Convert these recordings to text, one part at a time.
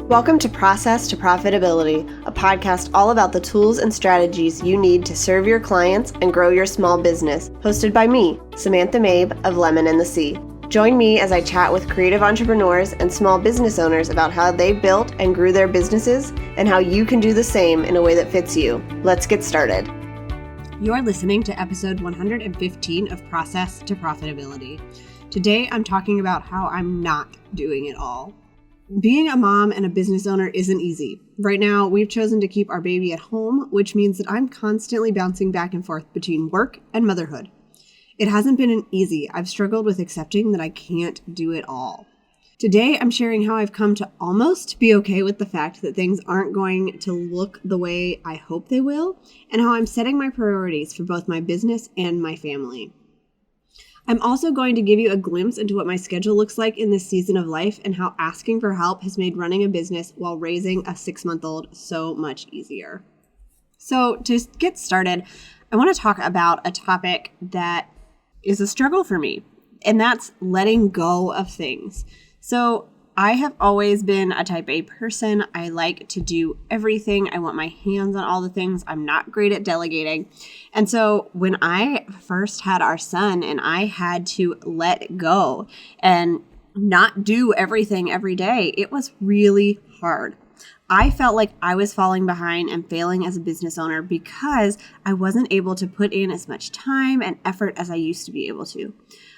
Welcome to Process to Profitability, a podcast all about the tools and strategies you need to serve your clients and grow your small business, hosted by me, Samantha Mabe of Lemon and the Sea. Join me as I chat with creative entrepreneurs and small business owners about how they built and grew their businesses and how you can do the same in a way that fits you. Let's get started. You're listening to episode 115 of Process to Profitability. Today, I'm talking about how I'm not doing it all. Being a mom and a business owner isn't easy. Right now, we've chosen to keep our baby at home, which means that I'm constantly bouncing back and forth between work and motherhood. It hasn't been easy. I've struggled with accepting that I can't do it all. Today, I'm sharing how I've come to almost be okay with the fact that things aren't going to look the way I hope they will, and how I'm setting my priorities for both my business and my family. I'm also going to give you a glimpse into what my schedule looks like in this season of life and how asking for help has made running a business while raising a 6-month-old so much easier. So to get started, I want to talk about a topic that is a struggle for me, and that's letting go of things. So I have always been a type A person. I like to do everything. I want my hands on all the things. I'm not great at delegating. And so when I first had our son and I had to let go and not do everything every day, it was really hard. I felt like I was falling behind and failing as a business owner because I wasn't able to put in as much time and effort as I used to be able to.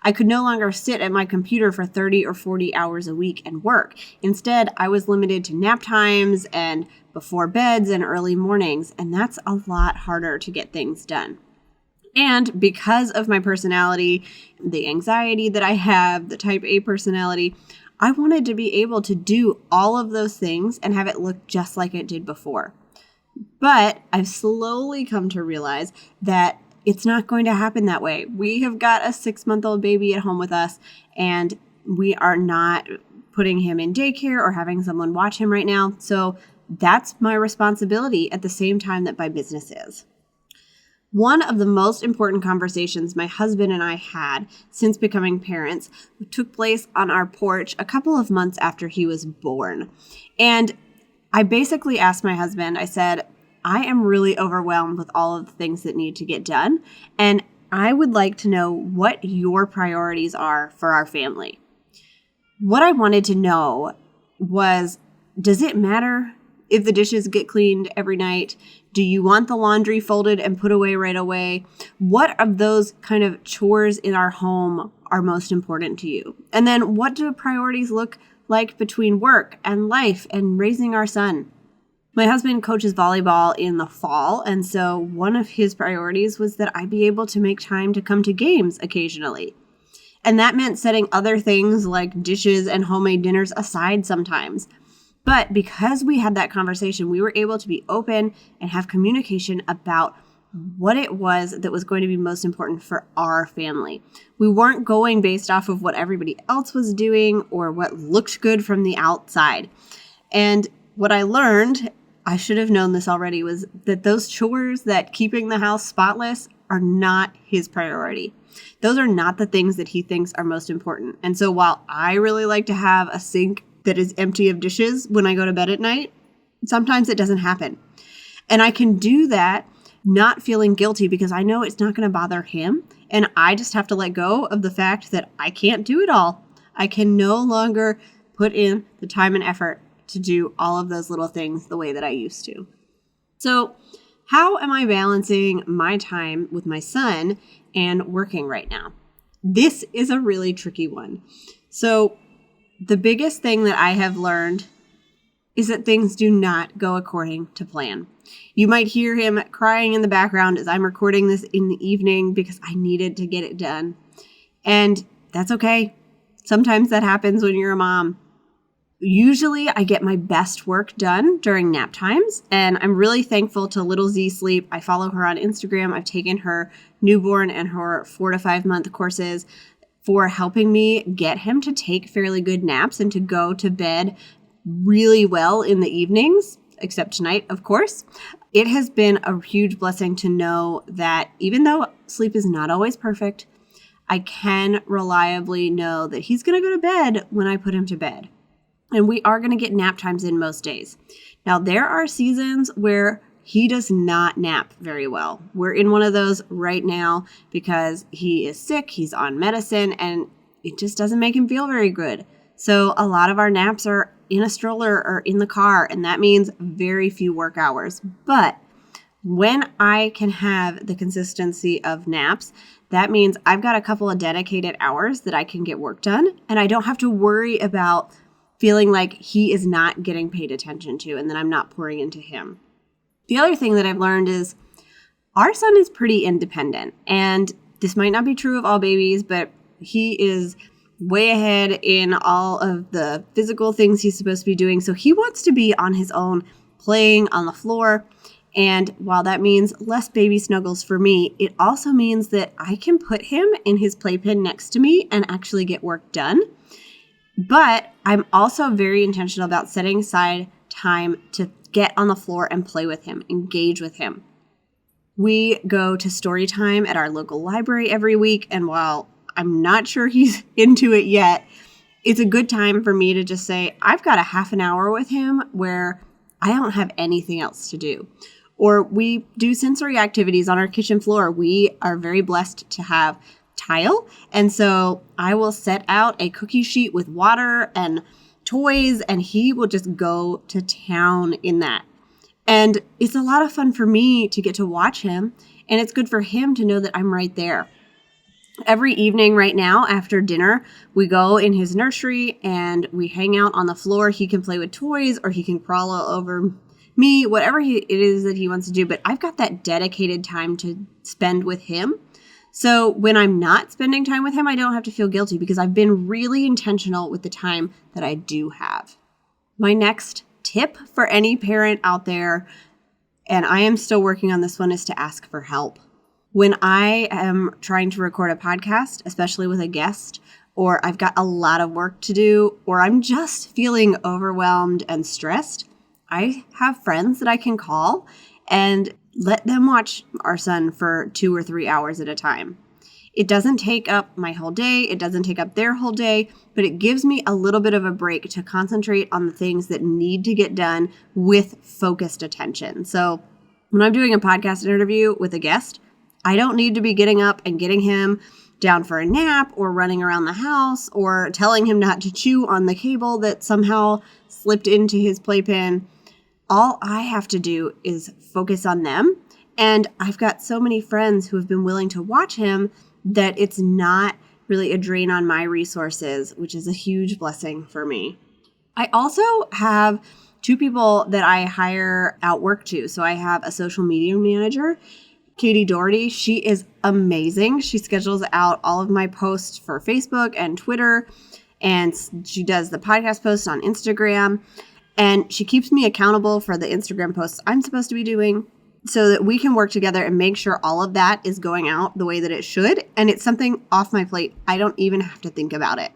I could no longer sit at my computer for 30 or 40 hours a week and work. Instead, I was limited to nap times and before beds and early mornings, and that's a lot harder to get things done. And because of my personality, the anxiety that I have, the type A personality, I wanted to be able to do all of those things and have it look just like it did before. But I've slowly come to realize that it's not going to happen that way. We have got a 6-month-old baby at home with us, and we are not putting him in daycare or having someone watch him right now. So that's my responsibility at the same time that my business is. One of the most important conversations my husband and I had since becoming parents took place on our porch a couple of months after he was born. And I basically asked my husband, I said, I am really overwhelmed with all of the things that need to get done, and I would like to know what your priorities are for our family. What I wanted to know was, does it matter if the dishes get cleaned every night? Do you want the laundry folded and put away right away? What of those kind of chores in our home are most important to you? And then what do priorities look like between work and life and raising our son? My husband coaches volleyball in the fall, and so one of his priorities was that I be able to make time to come to games occasionally. And that meant setting other things like dishes and homemade dinners aside sometimes. But because we had that conversation, we were able to be open and have communication about what it was that was going to be most important for our family. We weren't going based off of what everybody else was doing or what looked good from the outside. And what I learned, I should have known this already, was that those chores, that keeping the house spotless, are not his priority. Those are not the things that he thinks are most important. And so while I really like to have a sink that is empty of dishes when I go to bed at night, sometimes it doesn't happen. And I can do that not feeling guilty because I know it's not going to bother him. And I just have to let go of the fact that I can't do it all. I can no longer put in the time and effort to do all of those little things the way that I used to. So how am I balancing my time with my son and working right now? This is a really tricky one. So the biggest thing that I have learned is that things do not go according to plan. You might hear him crying in the background as I'm recording this in the evening because I needed to get it done. And that's okay. Sometimes that happens when you're a mom. Usually I get my best work done during nap times, and I'm really thankful to Little Z Sleep. I follow her on Instagram. I've taken her newborn and her 4 to 5 month courses for helping me get him to take fairly good naps and to go to bed really well in the evenings, except tonight, of course. It has been a huge blessing to know that even though sleep is not always perfect, I can reliably know that he's going to go to bed when I put him to bed. And we are going to get nap times in most days. Now, there are seasons where he does not nap very well. We're in one of those right now because he is sick, he's on medicine, and it just doesn't make him feel very good. So a lot of our naps are in a stroller or in the car, and that means very few work hours. But when I can have the consistency of naps, that means I've got a couple of dedicated hours that I can get work done, and I don't have to worry about feeling like he is not getting paid attention to and that I'm not pouring into him. The other thing that I've learned is our son is pretty independent, and this might not be true of all babies, but he is way ahead in all of the physical things he's supposed to be doing. So he wants to be on his own, playing on the floor. And while that means less baby snuggles for me, it also means that I can put him in his playpen next to me and actually get work done. But I'm also very intentional about setting aside time to get on the floor and play with him, engage with him. We go to story time at our local library every week, and while I'm not sure he's into it yet, it's a good time for me to just say, I've got a half an hour with him where I don't have anything else to do. Or we do sensory activities on our kitchen floor. We are very blessed to have tile, and so I will set out a cookie sheet with water and toys, and he will just go to town in that. And it's a lot of fun for me to get to watch him, and it's good for him to know that I'm right there. Every evening right now after dinner, we go in his nursery and we hang out on the floor. He can play with toys or he can crawl all over me, whatever it is that he wants to do. But I've got that dedicated time to spend with him. So when I'm not spending time with him, I don't have to feel guilty because I've been really intentional with the time that I do have. My next tip for any parent out there, and I am still working on this one, is to ask for help. When I am trying to record a podcast, especially with a guest, or I've got a lot of work to do, or I'm just feeling overwhelmed and stressed, I have friends that I can call and let them watch our son for 2 or 3 hours at a time. It doesn't take up my whole day. It doesn't take up their whole day, but it gives me a little bit of a break to concentrate on the things that need to get done with focused attention. So when I'm doing a podcast interview with a guest, I don't need to be getting up and getting him down for a nap or running around the house or telling him not to chew on the cable that somehow slipped into his playpen. All I have to do is focus on them. And I've got so many friends who have been willing to watch him that it's not really a drain on my resources, which is a huge blessing for me. I also have 2 people that I hire out work to. So I have a social media manager, Katie Doherty. She is amazing. She schedules out all of my posts for Facebook and Twitter, and she does the podcast posts on Instagram. And she keeps me accountable for the Instagram posts I'm supposed to be doing so that we can work together and make sure all of that is going out the way that it should. And it's something off my plate. I don't even have to think about it.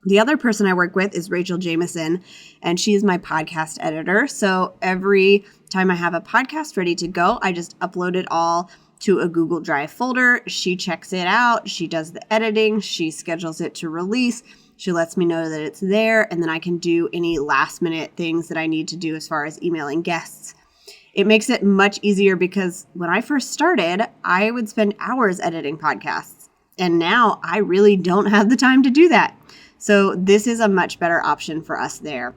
The other person I work with is Rachel Jameson, and she is my podcast editor. So every time I have a podcast ready to go, I just upload it all to a Google Drive folder. She checks it out. She does the editing. She schedules it to release. She lets me know that it's there, and then I can do any last minute things that I need to do as far as emailing guests. It makes it much easier because when I first started, I would spend hours editing podcasts, and now I really don't have the time to do that. So this is a much better option for us there.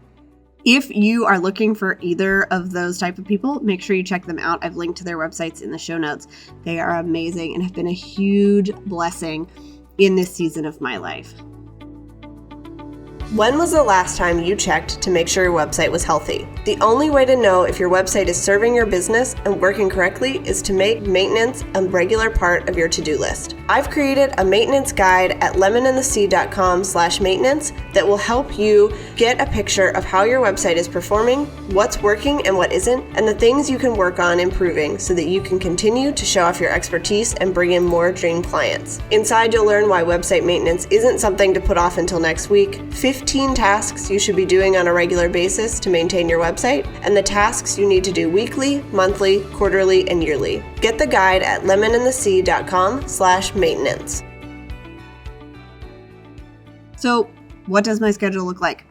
If you are looking for either of those type of people, make sure you check them out. I've linked to their websites in the show notes. They are amazing and have been a huge blessing in this season of my life. When was the last time you checked to make sure your website was healthy? The only way to know if your website is serving your business and working correctly is to make maintenance a regular part of your to-do list. I've created a maintenance guide at lemonandthesea.com/maintenance that will help you get a picture of how your website is performing, what's working and what isn't, and the things you can work on improving so that you can continue to show off your expertise and bring in more dream clients. Inside, you'll learn why website maintenance isn't something to put off until next week, 15 tasks you should be doing on a regular basis to maintain your website, and the tasks you need to do weekly, monthly, quarterly, and yearly. Get the guide at lemonandthesea.com/maintenance. So what does my schedule look like?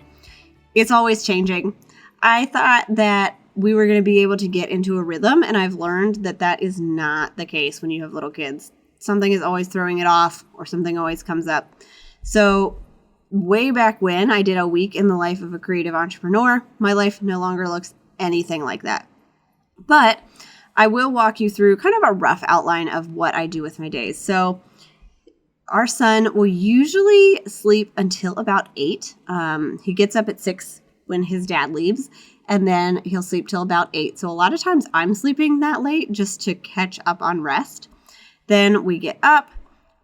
It's always changing. I thought that we were going to be able to get into a rhythm, and I've learned that that is not the case when you have little kids. Something is always throwing it off, or something always comes up. So way back when I did a week in the life of a creative entrepreneur, my life no longer looks anything like that. But I will walk you through kind of a rough outline of what I do with my days. So our son will usually sleep until about 8. He gets up at 6 when his dad leaves, and then he'll sleep till about 8. So a lot of times I'm sleeping that late just to catch up on rest. Then we get up,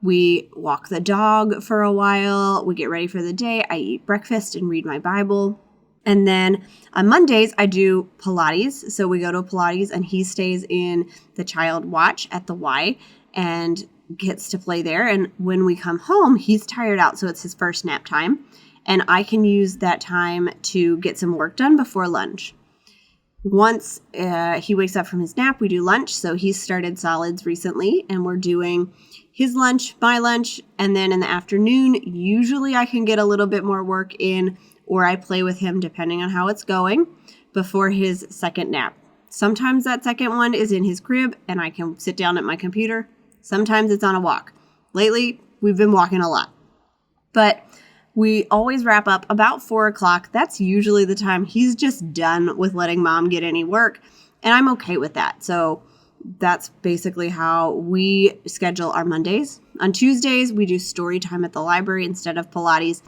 we walk the dog for a while, we get ready for the day, I eat breakfast and read my Bible. And then on Mondays, I do Pilates. So we go to Pilates and he stays in the child watch at the Y and gets to play there. And when we come home, he's tired out. So it's his first nap time. And I can use that time to get some work done before lunch. Once he wakes up from his nap, we do lunch. So he's started solids recently and we're doing his lunch, my lunch. And then in the afternoon, usually I can get a little bit more work in, or I play with him depending on how it's going before his second nap. Sometimes that second one is in his crib and I can sit down at my computer. Sometimes it's on a walk. Lately, we've been walking a lot. But we always wrap up about 4 o'clock. That's usually the time he's just done with letting mom get any work. And I'm okay with that. So that's basically how we schedule our Mondays. On Tuesdays, we do story time at the library instead of Pilates.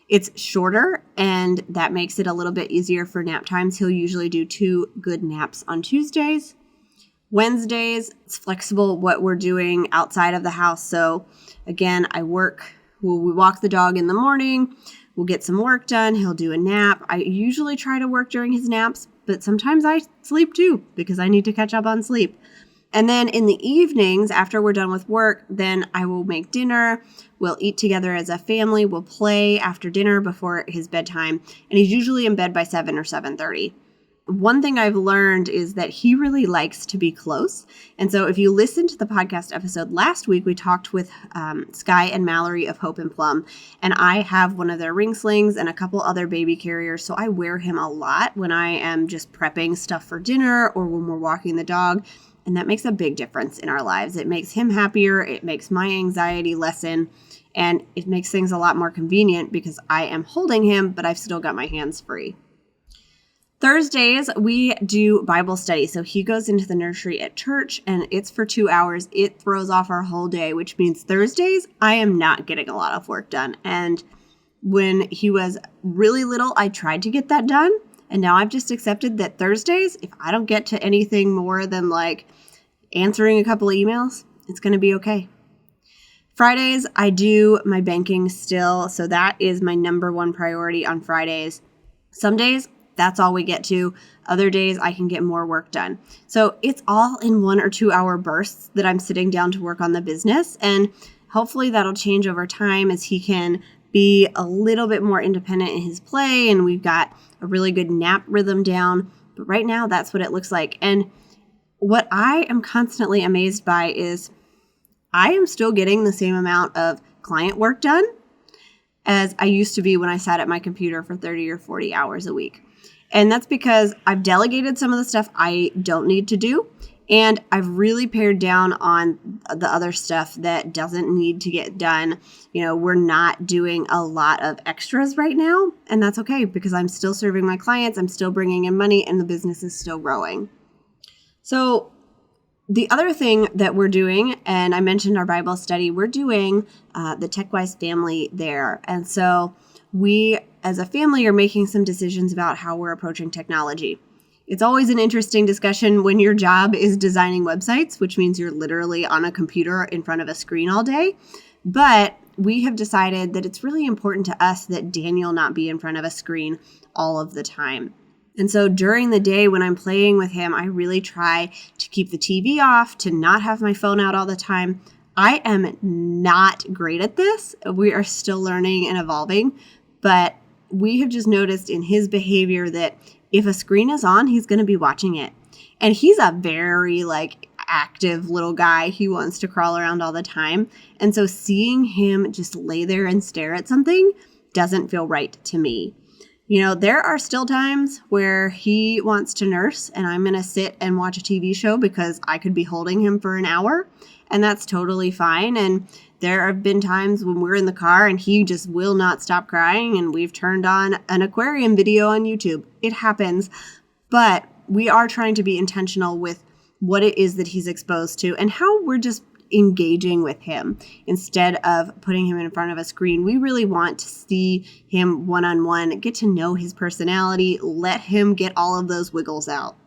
It's shorter, and that makes it a little bit easier for nap times. He'll usually do 2 good naps on Tuesdays. Wednesdays, it's flexible what we're doing outside of the house. So again, we walk the dog in the morning. We'll get some work done. He'll do a nap. I usually try to work during his naps, but sometimes I sleep too because I need to catch up on sleep. And then in the evenings, after we're done with work, then I will make dinner. We'll eat together as a family. We'll play after dinner before his bedtime. And he's usually in bed by 7 or 7:30. One thing I've learned is that he really likes to be close. And so if you listened to the podcast episode last week, we talked with Sky and Mallory of Hope and Plum. And I have one of their ring slings and a couple other baby carriers. So I wear him a lot when I am just prepping stuff for dinner or when we're walking the dog. And that makes a big difference in our lives. It makes him happier. It makes my anxiety lessen. And it makes things a lot more convenient because I am holding him, but I've still got my hands free. Thursdays, we do Bible study. So he goes into the nursery at church and it's for 2 hours. It throws off our whole day, which means Thursdays, I am not getting a lot of work done. And when he was really little, I tried to get that done. And now I've just accepted that Thursdays, if I don't get to anything more than like answering a couple of emails, it's going to be okay. Fridays, I do my banking still. So that is my number one priority on Fridays. Some days, that's all we get to. Other days, I can get more work done. So it's all in 1 or 2 hour bursts that I'm sitting down to work on the business. And hopefully that'll change over time as he can be a little bit more independent in his play. And we've got a really good nap rhythm down. But right now, that's what it looks like. And what I am constantly amazed by is I am still getting the same amount of client work done as I used to be when I sat at my computer for 30 or 40 hours a week. And that's because I've delegated some of the stuff I don't need to do. And I've really pared down on the other stuff that doesn't need to get done. You know, we're not doing a lot of extras right now. And that's okay because I'm still serving my clients. I'm still bringing in money and the business is still growing. So the other thing that we're doing, and I mentioned our Bible study, we're doing the TechWise family there. And so we as a family are making some decisions about how we're approaching technology. It's always an interesting discussion when your job is designing websites, which means you're literally on a computer in front of a screen all day. But we have decided that it's really important to us that Daniel not be in front of a screen all of the time. And so during the day when I'm playing with him, I really try to keep the TV off, to not have my phone out all the time. I am not great at this. We are still learning and evolving, but we have just noticed in his behavior that if a screen is on, he's going to be watching it. And he's a very active little guy. He wants to crawl around all the time. And so seeing him just lay there and stare at something doesn't feel right to me. There are still times where he wants to nurse and I'm going to sit and watch a TV show because I could be holding him for an hour, and that's totally fine. And there have been times when we're in the car and he just will not stop crying and we've turned on an aquarium video on YouTube. It happens, but we are trying to be intentional with what it is that he's exposed to and how we're just engaging with him instead of putting him in front of a screen. We really want to see him one-on-one, get to know his personality, let him get all of those wiggles out.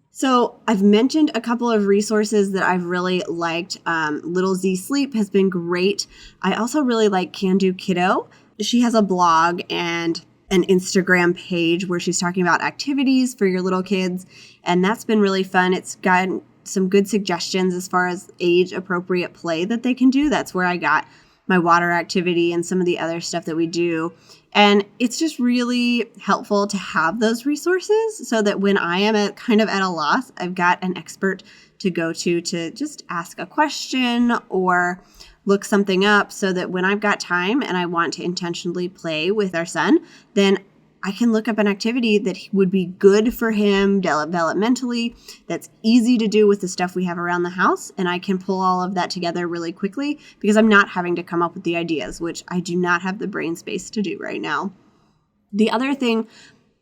So I've mentioned a couple of resources that I've really liked. Little Z Sleep has been great. I also really like Can Do Kiddo. She has a blog and an Instagram page where she's talking about activities for your little kids, and that's been really fun. It's got some good suggestions as far as age-appropriate play that they can do. That's where I got my water activity and some of the other stuff that we do. And it's just really helpful to have those resources so that when I am at a loss, I've got an expert to go to just ask a question or look something up, so that when I've got time and I want to intentionally play with our son, then I can look up an activity that would be good for him developmentally, that's easy to do with the stuff we have around the house, and I can pull all of that together really quickly because I'm not having to come up with the ideas, which I do not have the brain space to do right now. The other thing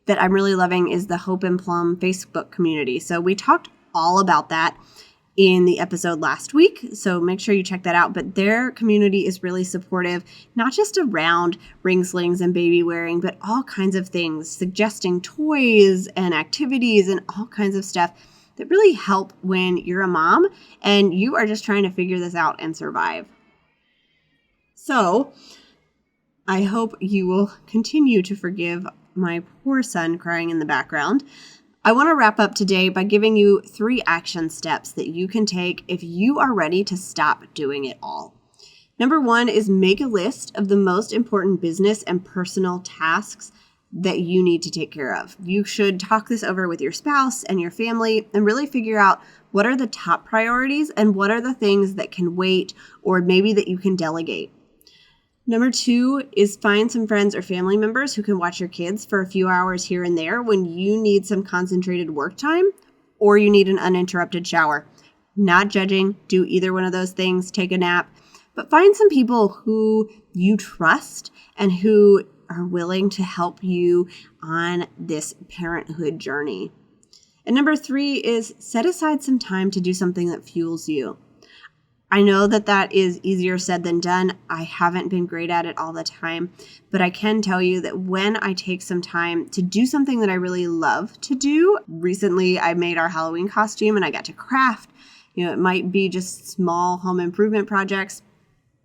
that I'm really loving is the Hope and Plum Facebook community. So we talked all about that in the episode last week, so make sure you check that out. But their community is really supportive, not just around ring slings and baby wearing, but all kinds of things, suggesting toys and activities and all kinds of stuff that really help when you're a mom and you are just trying to figure this out and survive. So I hope you will continue to forgive my poor son crying in the background. I want to wrap up today by giving you 3 action steps that you can take if you are ready to stop doing it all. Number 1 is make a list of the most important business and personal tasks that you need to take care of. You should talk this over with your spouse and your family and really figure out what are the top priorities and what are the things that can wait or maybe that you can delegate. Number 2 is find some friends or family members who can watch your kids for a few hours here and there when you need some concentrated work time or you need an uninterrupted shower. Not judging, do either one of those things, take a nap, but find some people who you trust and who are willing to help you on this parenthood journey. And number 3 is set aside some time to do something that fuels you. I know that is easier said than done. I haven't been great at it all the time, but I can tell you that when I take some time to do something that I really love to do, recently I made our Halloween costume and I got to craft. It might be just small home improvement projects.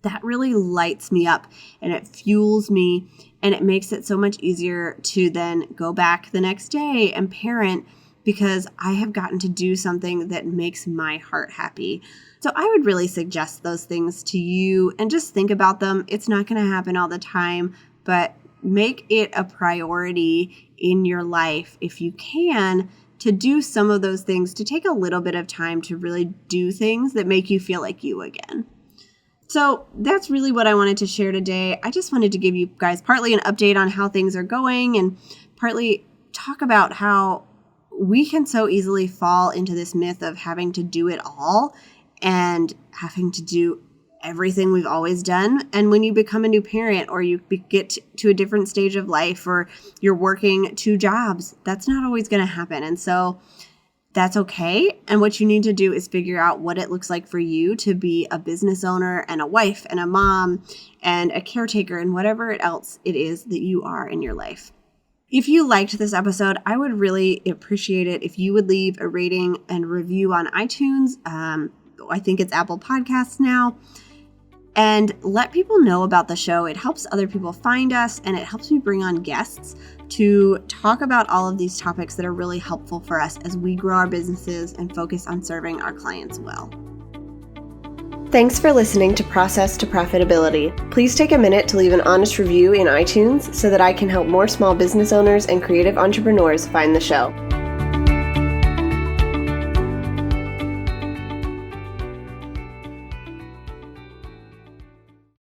That really lights me up and it fuels me and it makes it so much easier to then go back the next day and parent because I have gotten to do something that makes my heart happy. So I would really suggest those things to you and just think about them. It's not going to happen all the time, but make it a priority in your life if you can to do some of those things, to take a little bit of time to really do things that make you feel like you again. So that's really what I wanted to share today. I just wanted to give you guys partly an update on how things are going and partly talk about how we can so easily fall into this myth of having to do it all and having to do everything we've always done. And when you become a new parent or you get to a different stage of life or you're working 2 jobs, that's not always going to happen. And so that's okay. And what you need to do is figure out what it looks like for you to be a business owner and a wife and a mom and a caretaker and whatever else it is that you are in your life. If you liked this episode, I would really appreciate it if you would leave a rating and review on iTunes. I think it's Apple Podcasts now. And let people know about the show. It helps other people find us and it helps me bring on guests to talk about all of these topics that are really helpful for us as we grow our businesses and focus on serving our clients well. Thanks for listening to Process to Profitability. Please take a minute to leave an honest review in iTunes so that I can help more small business owners and creative entrepreneurs find the show.